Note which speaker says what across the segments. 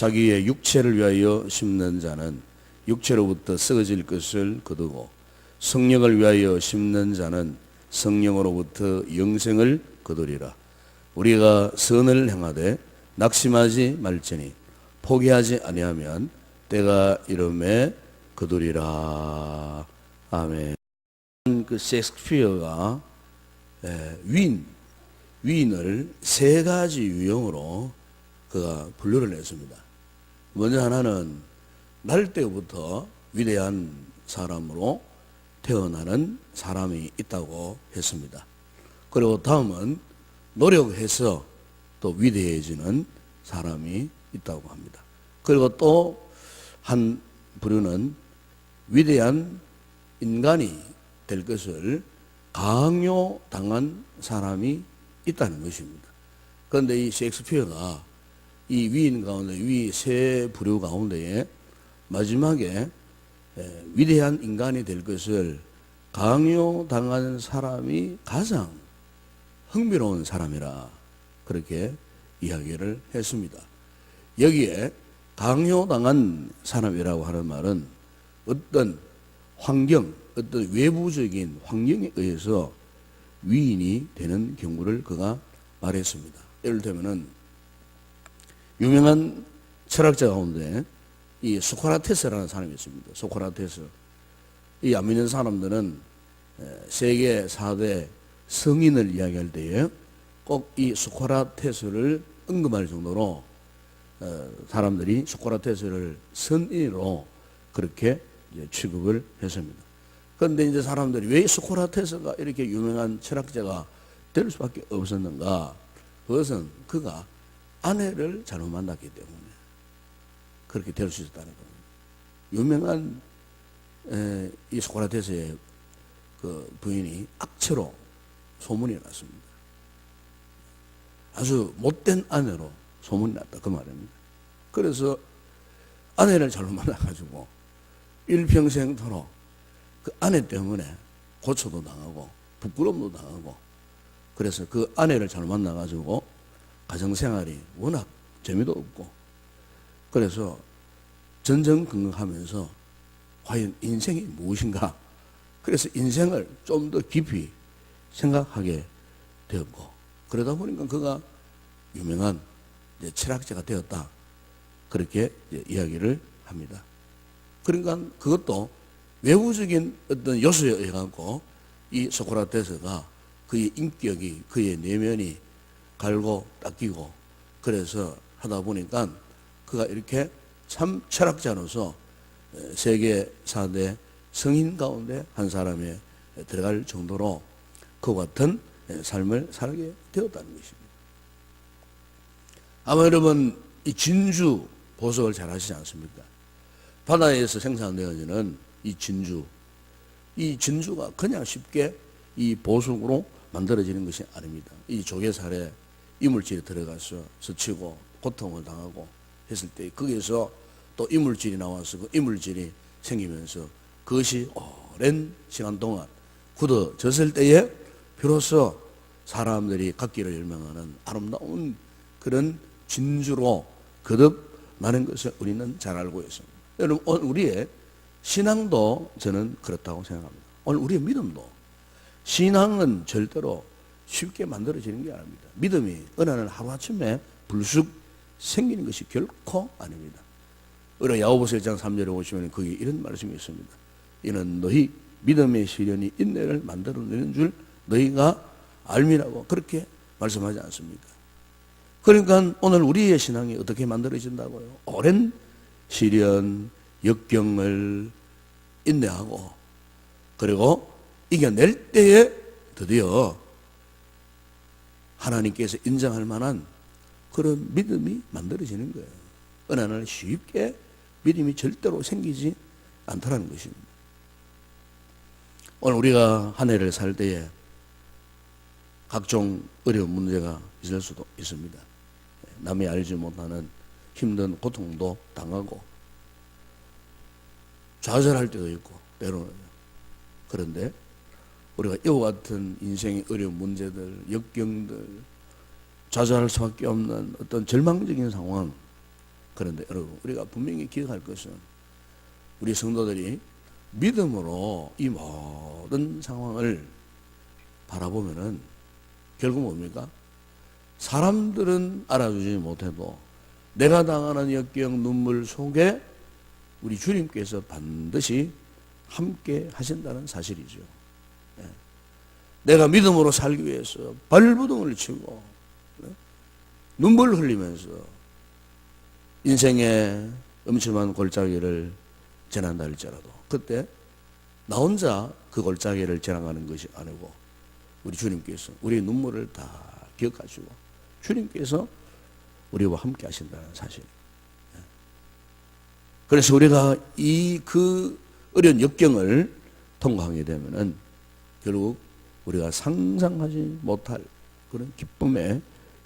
Speaker 1: 자기의 육체를 위하여 심는 자는 육체로부터 썩어질 것을 거두고 성령을 위하여 심는 자는 성령으로부터 영생을 거두리라. 우리가 선을 행하되 낙심하지 말지니 포기하지 아니하면 때가 이름에 거두리라. 아멘. 그 셰익스피어가 위인을 세 가지 유형으로 그가 분류를 냈습니다. 먼저 하나는 날 때부터 위대한 사람으로 태어나는 사람이 있다고 했습니다. 그리고 다음은 노력해서 또 위대해지는 사람이 있다고 합니다. 그리고 또 한 부류는 위대한 인간이 될 것을 강요당한 사람이 있다는 것입니다. 그런데 이 셰익스피어가 이 위인 가운데 위 세 부류 가운데에 마지막에 위대한 인간이 될 것을 강요당한 사람이 가장 흥미로운 사람이라 그렇게 이야기를 했습니다. 여기에 강요당한 사람이라고 하는 말은 어떤 환경, 어떤 외부적인 환경에 의해서 위인이 되는 경우를 그가 말했습니다. 예를 들면은 유명한 철학자 가운데 이 소크라테스라는 사람이 있습니다. 소크라테스. 이 안 믿는 사람들은 세계 4대 성인을 이야기할 때에 꼭 이 소크라테스를 언급할 정도로 사람들이 소크라테스를 선인으로 그렇게 이제 취급을 했습니다. 그런데 이제 사람들이 왜 소크라테스가 이렇게 유명한 철학자가 될 수밖에 없었는가? 그것은 그가 아내를 잘못 만났기 때문에 그렇게 될 수 있었다는 겁니다. 유명한 이 소크라테스의 그 부인이 악체로 소문이 났습니다. 아주 못된 아내로 소문이 났다 그 말입니다. 그래서 아내를 잘못 만나가지고 일평생토록 그 아내 때문에 고초도 당하고 부끄러움도 당하고 그래서 그 아내를 잘못 만나가지고 가정생활이 워낙 재미도 없고 그래서 전전긍긍하면서 과연 인생이 무엇인가 그래서 인생을 좀 더 깊이 생각하게 되었고 그러다 보니까 그가 유명한 철학자가 되었다 그렇게 이야기를 합니다. 그러니까 그것도 외부적인 어떤 요소에 의해 갖고 이 소크라테스가 그의 인격이 그의 내면이 갈고 닦이고 그래서 하다 보니까 그가 이렇게 참 철학자로서 세계 4대 성인 가운데 한 사람에 들어갈 정도로 그와 같은 삶을 살게 되었다는 것입니다. 아마 여러분 이 진주 보석을 잘 아시지 않습니까? 바다에서 생산되어지는 이 진주가 그냥 쉽게 이 보석으로 만들어지는 것이 아닙니다. 이 조개살에 이물질이 들어가서 스치고 고통을 당하고 했을 때 거기에서 또 이물질이 나와서 그 이물질이 생기면서 그것이 오랜 시간 동안 굳어졌을 때에 비로소 사람들이 갖기를 열망하는 아름다운 그런 진주로 거듭나는 것을 우리는 잘 알고 있습니다. 여러분 오늘 우리의 신앙도 저는 그렇다고 생각합니다. 오늘 우리의 믿음도 신앙은 절대로 쉽게 만들어지는 게 아닙니다. 믿음이 어느 날 하루아침에 불쑥 생기는 것이 결코 아닙니다. 우리가 야고보서 1장 3절에 보시면 거기 이런 말씀이 있습니다. 이는 너희 믿음의 시련이 인내를 만들어내는 줄 너희가 알미라고 그렇게 말씀하지 않습니까? 그러니까 오늘 우리의 신앙이 어떻게 만들어진다고요? 오랜 시련, 역경을 인내하고 그리고 이겨낼 때에 드디어 하나님께서 인정할 만한 그런 믿음이 만들어지는 거예요. 어느 날 쉽게 믿음이 절대로 생기지 않다는 것입니다. 오늘 우리가 한 해를 살 때에 각종 어려운 문제가 있을 수도 있습니다. 남이 알지 못하는 힘든 고통도 당하고 좌절할 때도 있고 때로는. 그런데 우리가 이와 같은 인생의 어려운 문제들, 역경들, 좌절할 수밖에 없는 어떤 절망적인 상황, 그런데 여러분, 우리가 분명히 기억할 것은 우리 성도들이 믿음으로 이 모든 상황을 바라보면은 결국 뭡니까? 사람들은 알아주지 못해도 내가 당하는 역경 눈물 속에 우리 주님께서 반드시 함께 하신다는 사실이죠. 내가 믿음으로 살기 위해서 발버둥을 치고 눈물을 흘리면서 인생의 음침한 골짜기를 지난다 할지라도 그때 나 혼자 그 골짜기를 지나가는 것이 아니고 우리 주님께서 우리의 눈물을 다 기억하시고 주님께서 우리와 함께 하신다는 사실. 그래서 우리가 그 어려운 역경을 통과하게 되면은 결국 우리가 상상하지 못할 그런 기쁨의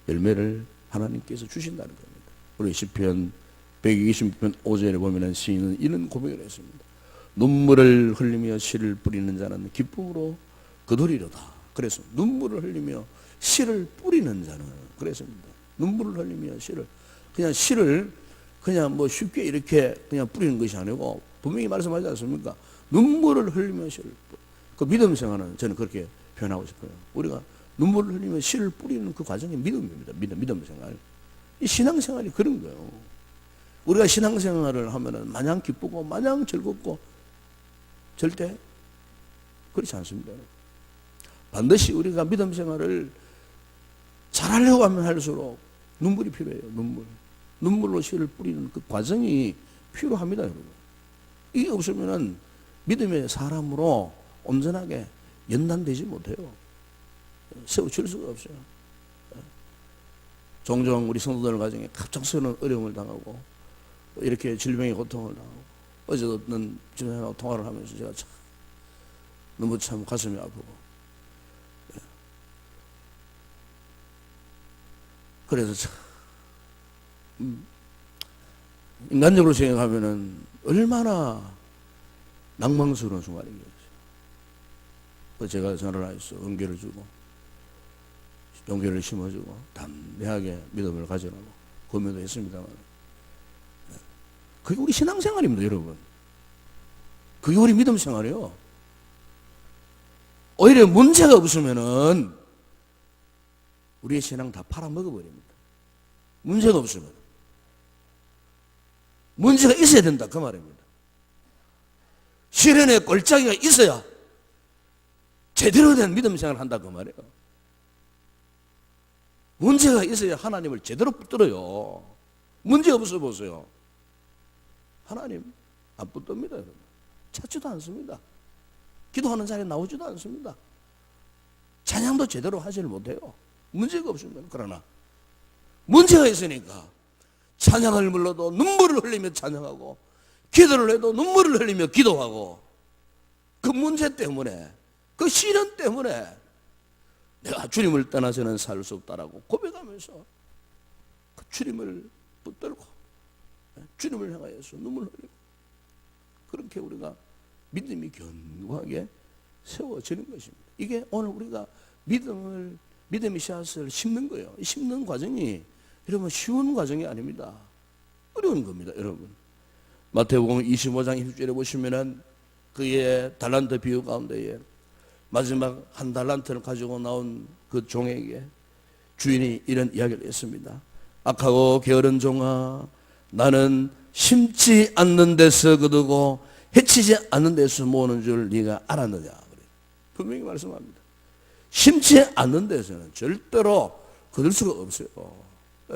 Speaker 1: 열매를 하나님께서 주신다는 겁니다. 우리 시편 120편 5절에 보면은 시인은 이런 고백을 했습니다. 눈물을 흘리며 씨를 뿌리는 자는 기쁨으로 거두리로다. 그래서 눈물을 흘리며 씨를 뿌리는 자는 그랬습니다. 눈물을 흘리며 씨를 그냥 뭐 쉽게 이렇게 그냥 뿌리는 것이 아니고 분명히 말씀하지 않습니까? 눈물을 흘리며 씨를 그 믿음 생활은 저는 그렇게 표현하고 싶어요. 우리가 눈물을 흘리며 씨를 뿌리는 그 과정이 믿음입니다. 믿음 생활. 이 신앙생활이 그런 거예요. 우리가 신앙생활을 하면은 마냥 기쁘고 마냥 즐겁고 절대 그렇지 않습니다. 반드시 우리가 믿음 생활을 잘하려고 하면 할수록 눈물이 필요해요. 눈물로 씨를 뿌리는 그 과정이 필요합니다, 여러분. 이게 없으면은 믿음의 사람으로 온전하게 연단되지 못해요. 세워질 수가 없어요. 종종 우리 성도들 가정에 갑작스러운 어려움을 당하고 이렇게 질병의 고통을 당하고 어제는 주님하고 통화를 하면서 제가 참 너무 참 가슴이 아프고 그래서 참 인간적으로 생각하면은 얼마나 낭망스러운 순간이겠어요. 제가 전화를 해서 은혜를 주고 용기를 심어주고 담대하게 믿음을 가지라고 고민도 했습니다만 그게 우리 신앙생활입니다, 여러분. 그게 우리 믿음 생활이에요. 오히려 문제가 없으면은 우리의 신앙 다 팔아먹어버립니다. 문제가 없으면 문제가 있어야 된다 그 말입니다. 시련의 골짜기가 있어야 제대로 된 믿음 생활을 한다 그 말이에요. 문제가 있어야 하나님을 제대로 붙들어요. 문제 없어 보세요. 하나님 안 붙듭니다, 여러분. 찾지도 않습니다. 기도하는 자리에 나오지도 않습니다. 찬양도 제대로 하지를 못해요. 문제가 없으면. 그러나 문제가 있으니까 찬양을 불러도 눈물을 흘리며 찬양하고 기도를 해도 눈물을 흘리며 기도하고 그 문제 때문에 그 시련 때문에 내가 주님을 떠나서는 살 수 없다라고 고백하면서 그 주님을 붙들고 주님을 향하여서 눈물을 흘리고 그렇게 우리가 믿음이 견고하게 세워지는 것입니다. 이게 오늘 우리가 믿음의 씨앗을 심는 거예요. 심는 과정이 여러분 쉬운 과정이 아닙니다. 어려운 겁니다, 여러분. 마태복음 25장 20절에 보시면은 그의 달란트 비유 가운데에 마지막 한 달란트를 가지고 나온 그 종에게 주인이 이런 이야기를 했습니다. 악하고 게으른 종아, 나는 심지 않는 데서 거두고 해치지 않는 데서 모으는 줄 네가 알았느냐. 분명히 말씀합니다. 심지 않는 데서는 절대로 거둘 수가 없어요.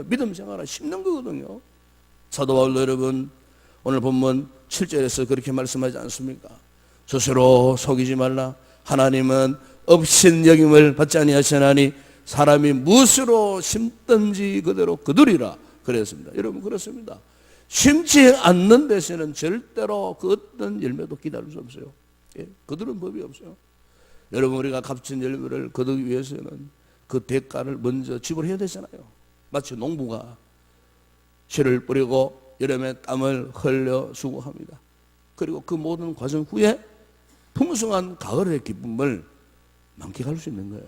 Speaker 1: 믿음 생활은 심는 거거든요. 사도 바울도 여러분 오늘 본문 7절에서 그렇게 말씀하지 않습니까? 스스로 속이지 말라. 하나님은 없인 여김을 받지 아니하시나니 사람이 무엇으로 심든지 그대로 거두리라 그랬습니다. 여러분 그렇습니다. 심지 않는 데서는 절대로 그 어떤 열매도 기다릴 수 없어요. 거두는 법이 없어요. 여러분 우리가 값진 열매를 거두기 위해서는 그 대가를 먼저 지불해야 되잖아요. 마치 농부가 씨를 뿌리고 여름에 땀을 흘려 수고합니다. 그리고 그 모든 과정 후에 풍성한 가을의 기쁨을 만끽할 수 있는 거예요.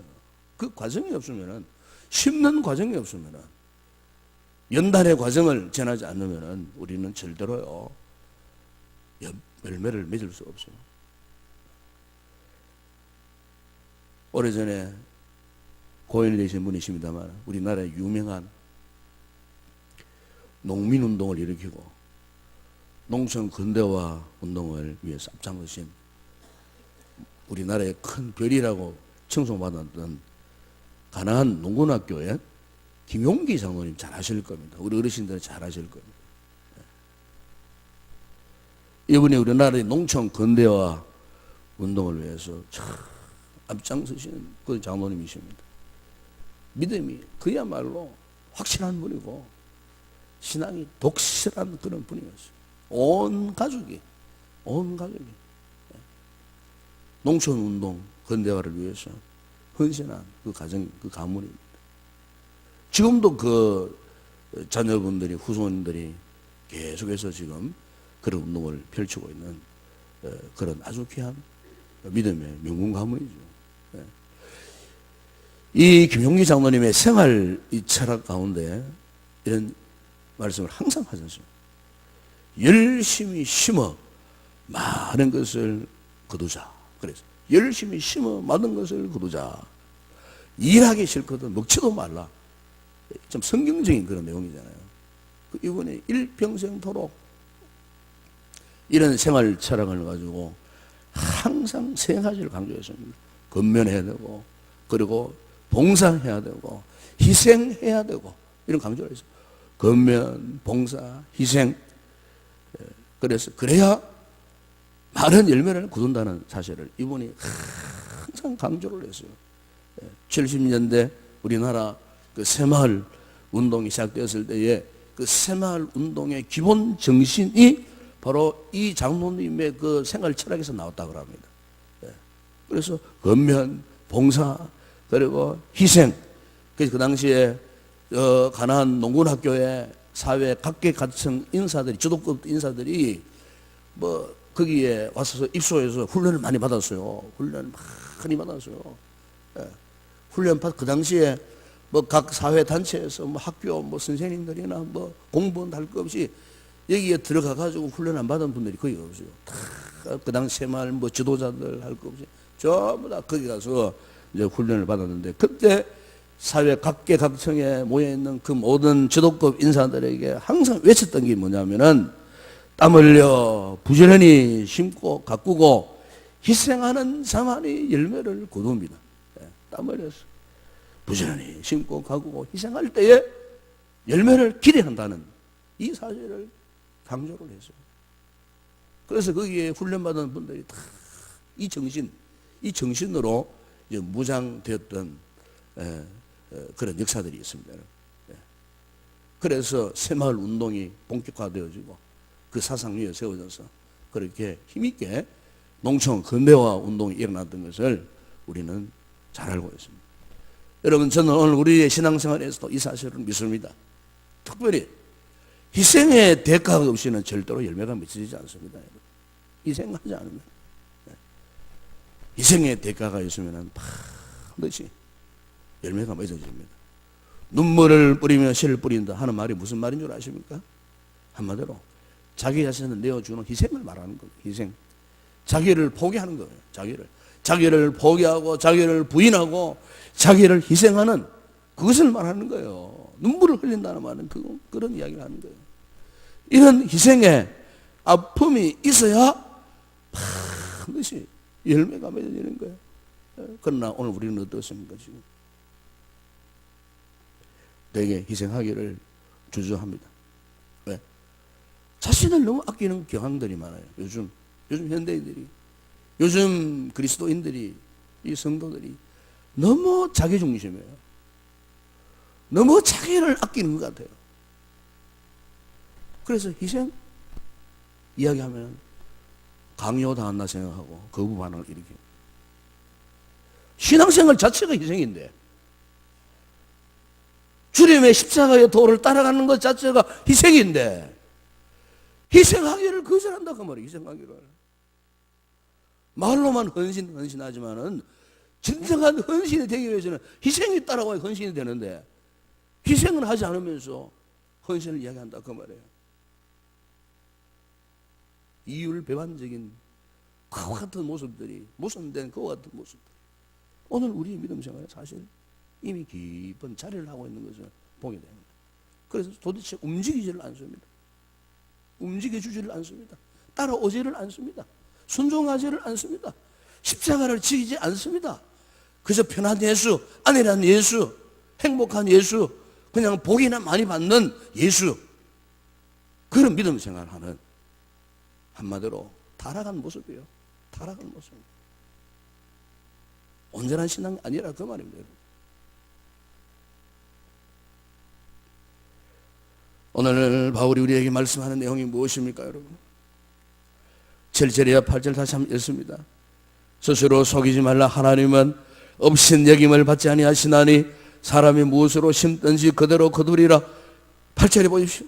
Speaker 1: 그 과정이 없으면은 심는 과정이 없으면은 연단의 과정을 지나지 않으면 우리는 절대로요 열매를 맺을 수 없어요. 오래전에 고인이 되신 분이십니다만 우리나라의 유명한 농민운동을 일으키고 농촌 근대화 운동을 위해서 앞장서신 우리나라의 큰 별이라고 칭송받았던 가나안 농군학교의 김용기 장로님 잘 아실 겁니다. 우리 어르신들은 잘 아실 겁니다. 이분이 우리나라의 농촌 근대화 운동을 위해서 참 앞장서시는 그 장로님이십니다. 믿음이 그야말로 확실한 분이고 신앙이 독실한 그런 분이었어요. 온 가족이 농촌운동 근대화를 위해서 헌신한 그 가정, 그 가문입니다. 지금도 그 자녀분들이, 후손들이 계속해서 지금 그런 운동을 펼치고 있는 그런 아주 귀한 믿음의 명문 가문이죠. 이 김용기 장로님의 생활 이 철학 가운데 이런 말씀을 항상 하지 않습니까? 열심히 심어 많은 것을 거두자. 그래서 열심히 심어 많은 것을 거두자. 일하기 싫거든 먹지도 말라. 좀 성경적인 그런 내용이잖아요. 이번에 일평생토록 이런 생활 철학을 가지고 항상 세 가지를 강조했습니다. 근면해야 되고, 그리고 봉사해야 되고, 희생해야 되고, 이런 강조를 했어요. 근면, 봉사, 희생. 그래서 그래야 많은 열매를 거둔다는 사실을 이분이 항상 강조를 했어요. 70년대 우리나라 그 새마을 운동이 시작되었을 때에 그 새마을 운동의 기본 정신이 바로 이 장로님의 그 생활 철학에서 나왔다고 합니다. 그래서 근면, 봉사, 그리고 희생. 그래서 그 당시에 가나안 농군학교에 사회 각계각층 인사들이, 주도급 인사들이 뭐 거기에 와서 입소해서 훈련을 많이 받았어요. 훈련 많이 받았어요. 훈련 그 당시에 뭐 각 사회 단체에서 뭐 학교 뭐 선생님들이나 뭐 공무원 할 것 없이 여기에 들어가 가지고 훈련 안 받은 분들이 거의 없어요. 다 그 당시 새마을 뭐 지도자들 할 것 없이 전부 다 거기 가서 이제 훈련을 받았는데, 그때 사회 각계각층에 모여 있는 그 모든 지도급 인사들에게 항상 외쳤던 게 뭐냐면은 땀 흘려 부지런히 심고 가꾸고 희생하는 자만이 열매를 거둡니다. 땀 흘려서 부지런히 심고 가꾸고 희생할 때에 열매를 기대한다는 이 사실을 강조를 했어요. 그래서 거기에 훈련받은 분들이 다 이 정신으로 이제 무장되었던 그런 역사들이 있습니다. 그래서 새마을 운동이 본격화되어지고 그 사상 위에 세워져서 그렇게 힘있게 농촌 근대화 운동이 일어났던 것을 우리는 잘 알고 있습니다. 여러분, 저는 오늘 우리의 신앙생활에서도 이 사실을 믿습니다. 특별히 희생의 대가가 없이는 절대로 열매가 맺어지지 않습니다. 희생하지 않으면, 희생의 대가가 있으면 반드시 열매가 맺어집니다. 눈물을 뿌리며 씨를 뿌린다 하는 말이 무슨 말인 줄 아십니까? 한마디로 자기 자신을 내어주는 희생을 말하는 거예요. 희생. 자기를 포기하는 거예요. 자기를 포기하고 자기를 부인하고 자기를 희생하는 그것을 말하는 거예요. 눈물을 흘린다는 말은 그런 이야기를 하는 거예요. 이런 희생의 아픔이 있어야 반드시 열매가 맺어지는 거예요. 그러나 오늘 우리는 어떻습니까? 지금 되게 희생하기를 주저합니다. 왜? 자신을 너무 아끼는 경향들이 많아요. 요즘 현대인들이, 요즘 그리스도인들이, 이 성도들이 너무 자기중심이에요. 너무 자기를 아끼는 것 같아요. 그래서 희생 이야기하면 강요당한다 생각하고 거부 반응을 일으켜요. 신앙생활 자체가 희생인데, 주님의 십자가의 도를 따라가는 것 자체가 희생인데 희생하기를 거절한다 그 말이에요. 희생하기를. 말로만 헌신하지만은 진정한 헌신이 되기 위해서는 희생이 따라와야 헌신이 되는데 희생을 하지 않으면서 헌신을 이야기한다 그 말이에요. 이율배반적인 그와 같은 모습들이 모순된 그와 같은 모습들. 오늘 우리의 믿음 생활에 사실 이미 깊은 자리를 하고 있는 것을 보게 됩니다. 그래서 도대체 움직이지를 않습니다. 움직여주지를 않습니다. 따라오지를 않습니다. 순종하지를 않습니다. 십자가를 지키지 않습니다. 그저 편한 예수, 안일한 예수, 행복한 예수, 그냥 복이나 많이 받는 예수, 그런 믿음 생활하는, 한마디로 타락한 모습이에요. 타락한 모습. 온전한 신앙이 아니라 그 말입니다. 여러분. 오늘 바울이 우리에게 말씀하는 내용이 무엇입니까, 여러분? 7절이야 8절 다시 한번 읽습니다. 스스로 속이지 말라. 하나님은 업신여김을 받지 아니하시나니 사람이 무엇으로 심든지 그대로 거두리라. 8절에 보십시오.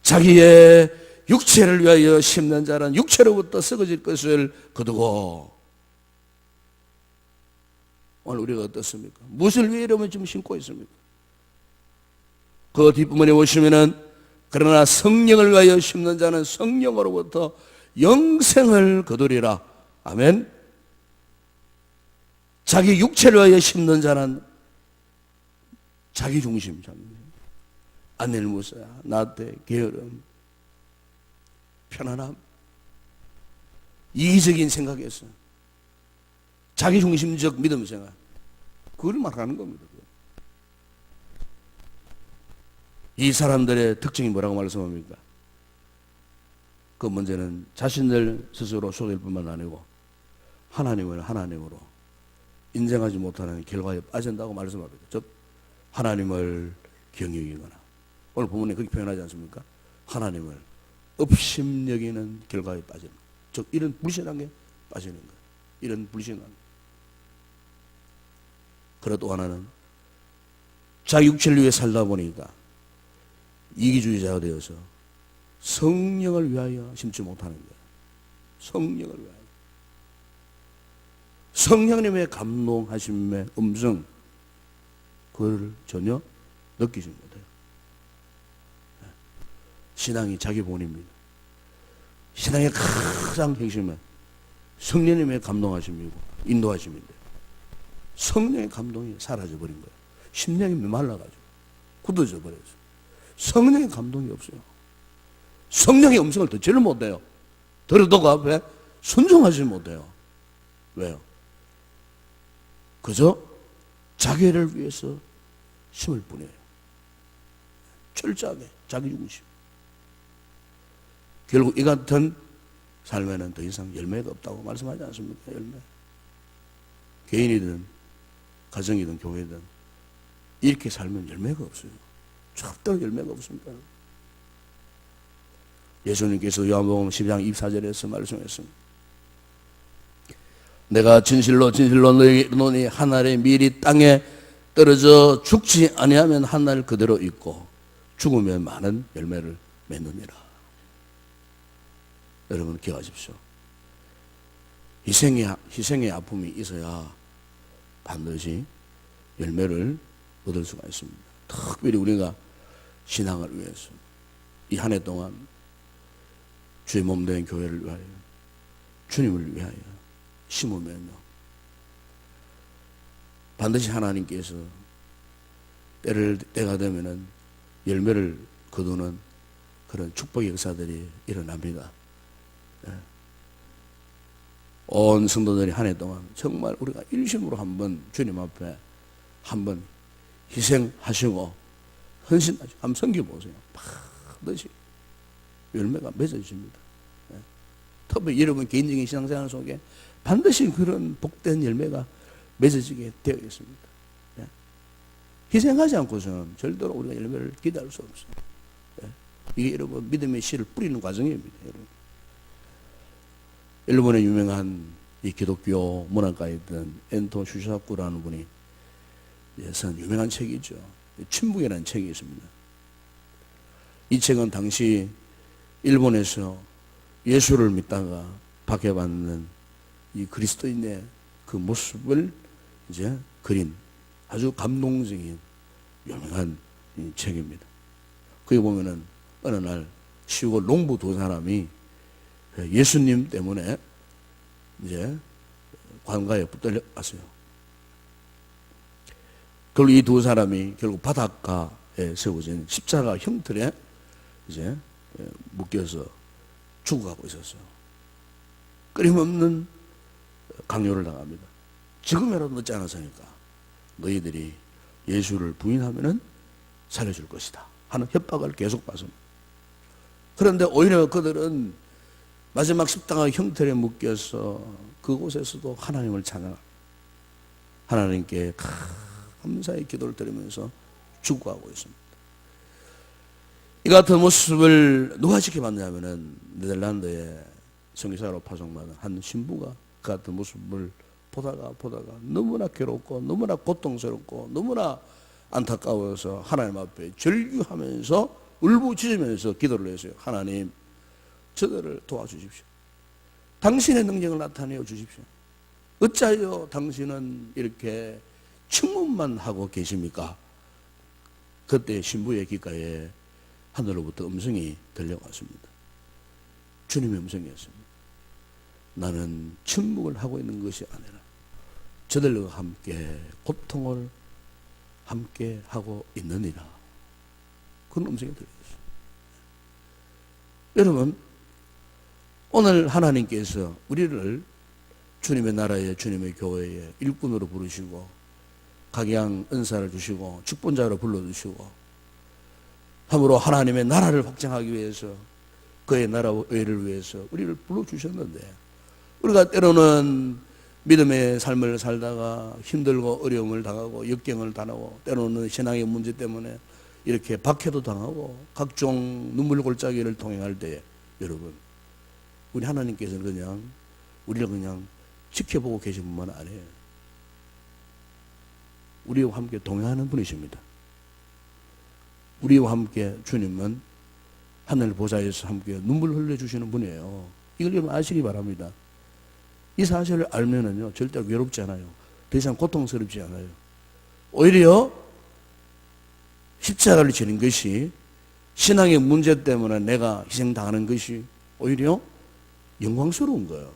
Speaker 1: 자기의 육체를 위하여 심는 자는 육체로부터 썩어질 것을 거두고. 오늘 우리가 어떻습니까? 무엇을 위해 여러분 지금 심고 있습니까? 그 뒷부분에 보시면은 그러나 성령을 위하여 심는 자는 성령으로부터 영생을 거두리라. 아멘. 자기 육체를 위하여 심는 자는 자기 중심, 안일무사, 나태, 게으름, 편안함, 이기적인 생각에서 자기 중심적 믿음 생활, 그걸 말하는 겁니다. 이 사람들의 특징이 뭐라고 말씀합니까? 그 문제는 자신들 스스로 속일 뿐만 아니고 하나님을 하나님으로 인정하지 못하는 결과에 빠진다고 말씀합니다. 즉 하나님을 경외하거나, 오늘 본문에 그렇게 표현하지 않습니까? 하나님을 업심여기는 결과에 빠지는 것. 즉 이런 불신한 게 빠지는 것. 이런 불신한 것. 그리고 또 하나는 자기 육체를 위해 살다 보니까 이기주의자가 되어서 성령을 위하여 심지 못하는 거예요. 성령을 위하여. 성령님의 감동하심의 음성, 그걸 전혀 느끼지 못해요. 신앙이 자기 본입니다. 신앙의 가장 핵심은 성령님의 감동하심이고 인도하심인데, 성령의 감동이 사라져버린 거예요. 심령이 메말라가지고 굳어져 버렸어요. 성령의 감동이 없어요. 성령의 음성을 듣지를 못해요. 들어도 그 앞에 순종하지 못해요. 왜요? 그저 자기를 위해서 심을 뿐이에요. 철저하게 자기 중심. 결국 이 같은 삶에는 더 이상 열매가 없다고 말씀하지 않습니까? 열매. 개인이든 가정이든 교회든 이렇게 살면 열매가 없어요. 절대로 열매가 없습니다. 예수님께서 요한복음 12장 24절에서 말씀했습니다. 내가 진실로 진실로 너에게 이르노니 한 알의 밀이 땅에 떨어져 죽지 아니하면 한 알 그대로 있고 죽으면 많은 열매를 맺느니라. 여러분 기억하십시오. 희생의 아픔이 있어야 반드시 열매를 얻을 수가 있습니다. 특별히 우리가 신앙을 위해서 이 한 해 동안 주의 몸된 교회를 위하여 주님을 위하여 심으면요, 반드시 하나님께서 때가 되면은 열매를 거두는 그런 축복의 역사들이 일어납니다. 온 성도들이 한 해 동안 정말 우리가 일심으로 한번 주님 앞에 한번 희생하시고 헌신하시고 한번 섬겨보세요. 반드시 열매가 맺어집니다. 특히 여러분 개인적인 신앙생활 속에 반드시 그런 복된 열매가 맺어지게 되어 있습니다. 희생하지 않고서는 절대로 우리가 열매를 기대할 수 없어요. 이게 여러분 믿음의 씨를 뿌리는 과정입니다. 여러분. 일본의 유명한 이 기독교 문학가였던 엔토 슈사쿠라는 분이 쓴 유명한 책이죠. 침묵이라는 책이 있습니다. 이 책은 당시 일본에서 예수를 믿다가 박해받는 이 그리스도인의 그 모습을 이제 그린 아주 감동적인 유명한 책입니다. 거기 보면은 어느 날 시골 농부 두 사람이 예수님 때문에 이제 관가에 붙들려 갔어요. 결국 이 두 사람이 결국 바닷가에 세워진 십자가 형틀에 이제 묶여서 죽어가고 있었어요. 끊임없는 강요를 당합니다. 지금이라도 늦지 않았으니까 너희들이 예수를 부인하면은 살려줄 것이다 하는 협박을 계속 받습니다. 그런데 오히려 그들은 마지막 십자가 형틀에 묶여서 그곳에서도 하나님을 찬양합니다. 하나님께 감사의 기도를 드리면서 죽어가고 있습니다. 이 같은 모습을 누가 지켜봤냐면은 네덜란드의 선교사로 파송받은 한 신부가 그 같은 모습을 보다가 너무나 괴롭고 너무나 고통스럽고 너무나 안타까워서 하나님 앞에 절규하면서 울부짖으면서 기도를 했어요. 하나님, 저들을 도와주십시오. 당신의 능력을 나타내어 주십시오. 어찌하여 당신은 이렇게 청문만 하고 계십니까? 그때 신부의 귓가에 하늘로부터 음성이 들려왔습니다. 주님의 음성이었습니다. 나는 침묵을 하고 있는 것이 아니라 저들과 함께 고통을 함께 하고 있느니라. 그런 음성이 들렸어요. 여러분, 오늘 하나님께서 우리를 주님의 나라에, 주님의 교회에 일꾼으로 부르시고 각양 은사를 주시고 축본자로 불러주시고 함으로 하나님의 나라를 확장하기 위해서 그의 나라와 의를 위해서 우리를 불러주셨는데 우리가 때로는 믿음의 삶을 살다가 힘들고 어려움을 당하고 역경을 당하고 때로는 신앙의 문제 때문에 이렇게 박해도 당하고 각종 눈물 골짜기를 통행할 때 여러분, 우리 하나님께서는 그냥 우리를 그냥 지켜보고 계신 분만 아니에요. 우리와 함께 동행하는 분이십니다. 우리와 함께 주님은 하늘 보좌에서 함께 눈물 흘려주시는 분이에요. 이걸 여러분 아시기 바랍니다. 이 사실을 알면은요, 절대 외롭지 않아요. 더 이상 고통스럽지 않아요. 오히려 십자가를 지는 것이 신앙의 문제 때문에 내가 희생당하는 것이 오히려 영광스러운 거예요.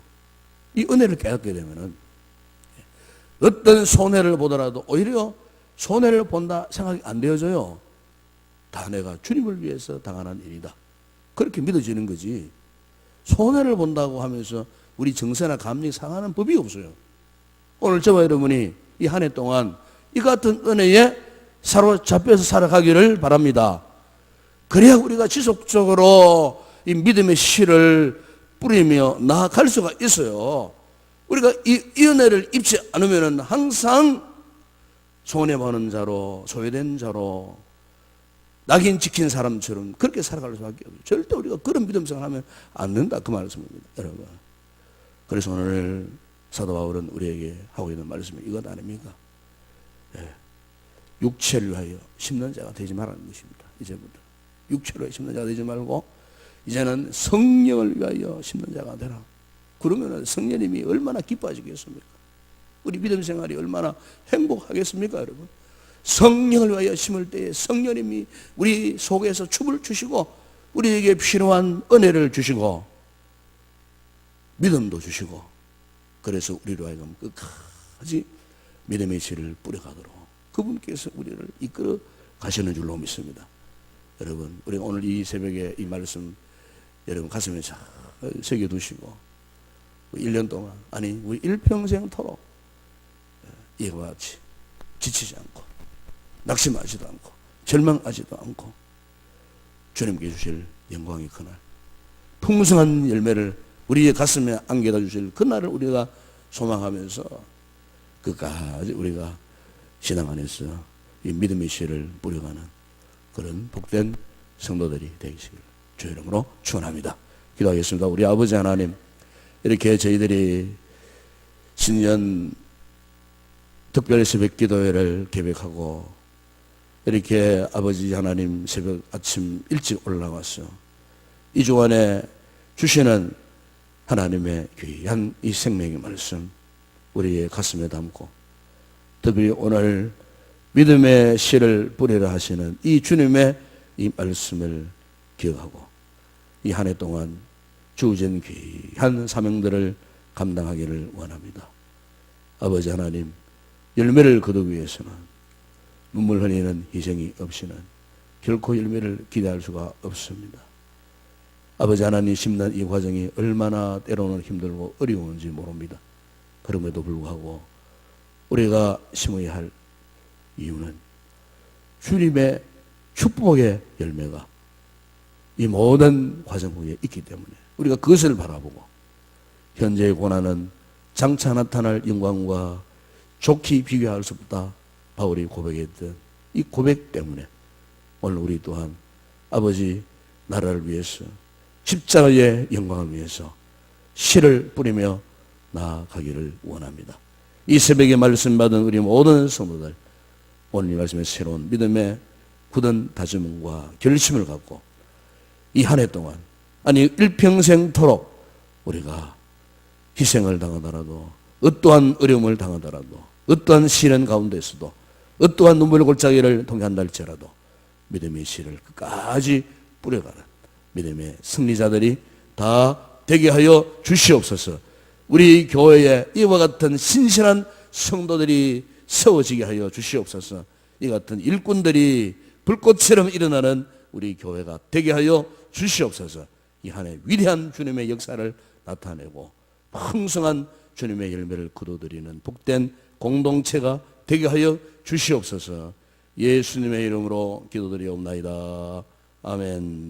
Speaker 1: 이 은혜를 깨닫게 되면은 어떤 손해를 보더라도 오히려 손해를 본다 생각이 안 되어져요. 다 내가 주님을 위해서 당하는 일이다. 그렇게 믿어지는 거지. 손해를 본다고 하면서 우리 정서나 감정이 상하는 법이 없어요. 오늘 저와 여러분이 이 한 해 동안 이 같은 은혜에 사로잡혀서 살아가기를 바랍니다. 그래야 우리가 지속적으로 이 믿음의 씨를 뿌리며 나아갈 수가 있어요. 우리가 이 은혜를 입지 않으면 항상 손해보는 자로, 소외된 자로, 낙인 찍힌 사람처럼 그렇게 살아갈 수밖에 없어요. 절대 우리가 그런 믿음 생활하면 안 된다, 그 말씀입니다, 여러분. 그래서 오늘 사도 바울은 우리에게 하고 있는 말씀이 이것 아닙니까? 예. 육체를 위하여 심는 자가 되지 말라는 것입니다. 이제부터 육체를 위하여 심는 자가 되지 말고 이제는 성령을 위하여 심는 자가 되라. 그러면 성령님이 얼마나 기뻐하시겠습니까? 우리 믿음 생활이 얼마나 행복하겠습니까, 여러분? 성령을 위하여 심을 때에 성령님이 우리 속에서 춤을 주시고 우리에게 필요한 은혜를 주시고 믿음도 주시고 그래서 우리로 하여금 끝까지 믿음의 씨를 뿌려가도록 그분께서 우리를 이끌어 가시는 줄로 믿습니다. 여러분, 우리가 오늘 이 새벽에 이 말씀 여러분 가슴에 잘 새겨두시고 1년 동안 아니 우리 일평생토록 이와 같이 지치지 않고 낙심하지도 않고 절망하지도 않고 주님께 주실 영광의 그날 풍성한 열매를 우리의 가슴에 안겨다 주실 그날을 우리가 소망하면서 끝까지 우리가 신앙 안에서 이 믿음의 씨를 뿌려가는 그런 복된 성도들이 되시길 주의 이름으로 축원합니다. 기도하겠습니다. 우리 아버지 하나님, 이렇게 저희들이 신년 특별 새벽 기도회를 계획하고 이렇게 아버지 하나님 새벽 아침 일찍 올라와서 이 주간에 주시는 하나님의 귀한 이 생명의 말씀 우리의 가슴에 담고 특별히 오늘 믿음의 씨를 뿌리라 하시는 이 주님의 이 말씀을 기억하고 이 한 해 동안 주어진 귀한 사명들을 감당하기를 원합니다. 아버지 하나님, 열매를 거두기 위해서는 눈물 흘리는 희생이 없이는 결코 열매를 기대할 수가 없습니다. 아버지 하나님, 심는 이 과정이 얼마나 때로는 힘들고 어려운지 모릅니다. 그럼에도 불구하고 우리가 심어야 할 이유는 주님의 축복의 열매가 이 모든 과정 후에 있기 때문에 우리가 그것을 바라보고 현재의 고난은 장차 나타날 영광과 좋게 비교할 수 없다. 바울이 고백했던 이 고백 때문에 오늘 우리 또한 아버지 나라를 위해서 십자가의 영광을 위해서 씨를 뿌리며 나아가기를 원합니다. 이 새벽에 말씀 받은 우리 모든 성도들 오늘 이 말씀에 새로운 믿음의 굳은 다짐과 결심을 갖고 이 한 해 동안 아니 일평생토록 우리가 희생을 당하더라도 어떠한 어려움을 당하더라도 어떠한 시련 가운데서도 어떠한 눈물 골짜기를 통해한다 할지라도 믿음의 씨를 끝까지 뿌려가는 믿음의 승리자들이 다 되게 하여 주시옵소서. 우리 교회에 이와 같은 신실한 성도들이 세워지게 하여 주시옵소서. 이 같은 일꾼들이 불꽃처럼 일어나는 우리 교회가 되게 하여 주시옵소서. 이 한 해 위대한 주님의 역사를 나타내고 풍성한 주님의 열매를 거둬들이는 복된 공동체가 되게 하여 주시옵소서. 예수님의 이름으로 기도드리옵나이다. 아멘.